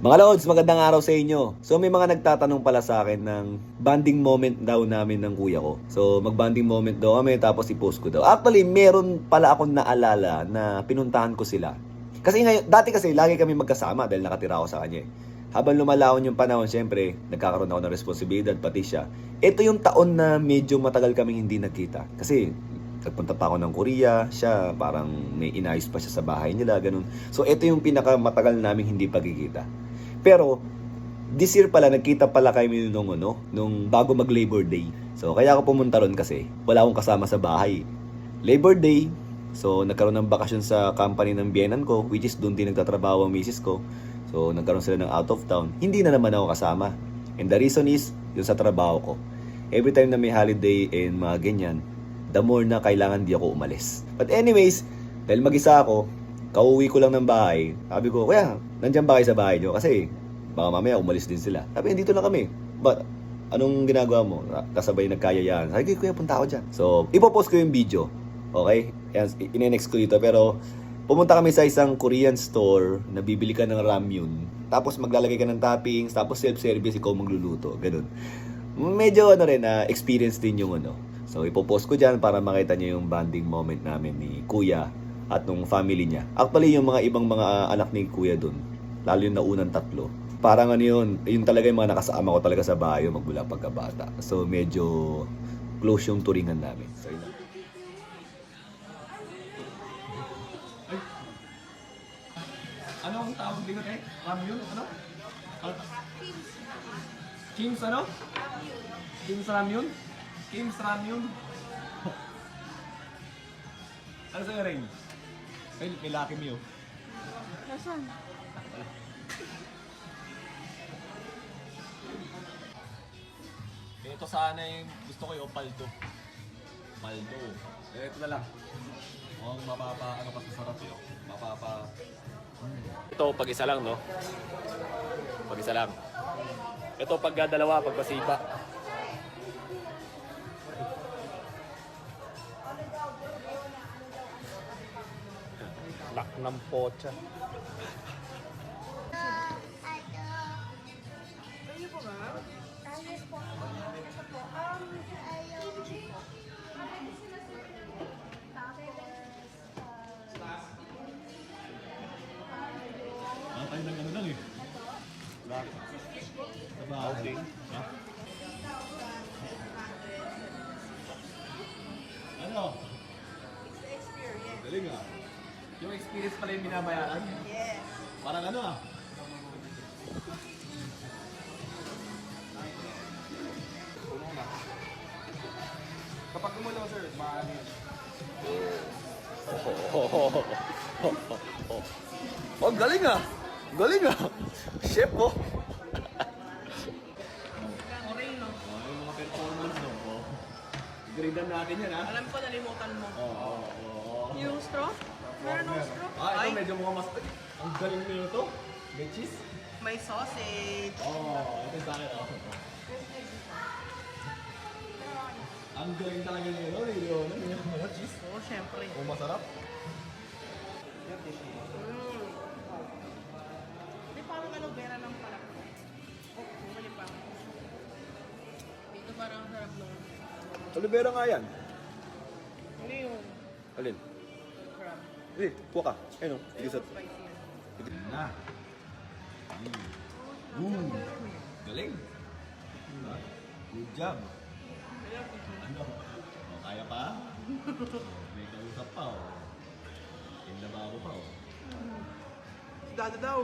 Mga Lods, magandang araw sa inyo. So may mga nagtatanong pala sa akin ng bonding moment daw namin ng kuya ko. So mag-bonding moment daw kami tapos i-post ko daw. Actually, meron pala akong naalala na pinuntahan ko sila. Kasi ngayon, dati kasi lagi kami magkasama dahil nakatira ako sa kanya. Habang lumalawon yung panahon, syempre, nagkakaroon ako ng responsibilidad, pati siya. Ito yung taon na medyo matagal kaming hindi nagkita. Kasi nagpunta pa ako ng Korea, siya parang may inayos pa siya sa bahay nila, ganun. So ito yung pinakamatagal naming hindi pagkikita. Pero this year pala nagkita pala kami nung bago mag Labor Day. So kaya ako pumunta ron kasi wala akong kasama sa bahay. Labor Day, so nagkaroon ng bakasyon sa company ng biyenan ko, which is doon din nagtatrabaho ang misis ko. So nagkaroon sila ng out of town. Hindi na naman ako kasama. And the reason is yung sa trabaho ko. Every time na may holiday and mga ganyan, the more na kailangan di ako umalis. But anyways, dahil mag-isa ako, kauwi ko lang ng bahay. Sabi ko, kuya, nandiyan ba kayo sa bahay nyo? Kasi baka mamaya umalis din sila. Sabi, dito lang kami. But anong ginagawa mo? Kasabay nagkayayaan. Sabi ko, kuya, punta ako dyan. So, ipopost ko yung video. Okay? Inenext ko dito. Pero pumunta kami sa isang Korean store na bibili ka ng ramyun. Tapos maglalagay ka ng toppings. Tapos self-service, ikaw magluluto. Ganun. Medyo experience din yung So, ipopost ko dyan para makita niyo yung bonding moment namin ni kuya at nung family niya. Actually, yung mga ibang mga anak ni kuya dun, lalo yung naunang tatlo, parang yun talaga yung mga nakasama ko talaga sa bahay magmula pagkabata. So, medyo close yung turingan namin. So, yun. Anong tawag dito kay? Ramyun? Ano? Kim's ano? Kim's Ramyun? Kim's Ramyun? Ano sa'yo, Rain? May Lucky Meal. Nasaan? Ito sana yung gusto ko yung paldo. Paldo. Ito na lang. Mukhang mapapa, ano pa sa sarap yun. Mapapa... Ito, pag isa lang, no? Pag isa lang. Ito, pag dalawa, pag pasipa. Lak ng pocha. Ayun po ba? Ayos po. Ito po. Ayaw. Tayo ng ano lang eh. Okay. Ha? Ano? Galing ah. Yung experience pala yung binabayaran? Yes. Parang ano ah. Puno na. Kapag gumulaw sir, maano yun? Oh, galing ah! Galing ah! Chef oh! Oray, no? Oh, yung mga performance no? Oh. Gradean natin yan ah. Alam ko, nalimutan mo. Oo. Yung straw? Meron ng straw? Ah, ito medyo mukhang mas... Ang galing nyo ito. May cheese? May sausage. Ito sa akin oh. Ang galing talaga nyo ito. May mga cheese. Oo, syempre. O masarap. Hindi parang aloe vera ng palak. Oh, bumali pa. Dito parang sarap nung... Olivera nga yan. Ano yung Alin? crab? Hindi, kuha ka. Ayun o. Ayun, spicy yan. Na. Galing. Good job. Ano? Kaya pa? May kausap pa o. Yung lababo pa o. Dada daw.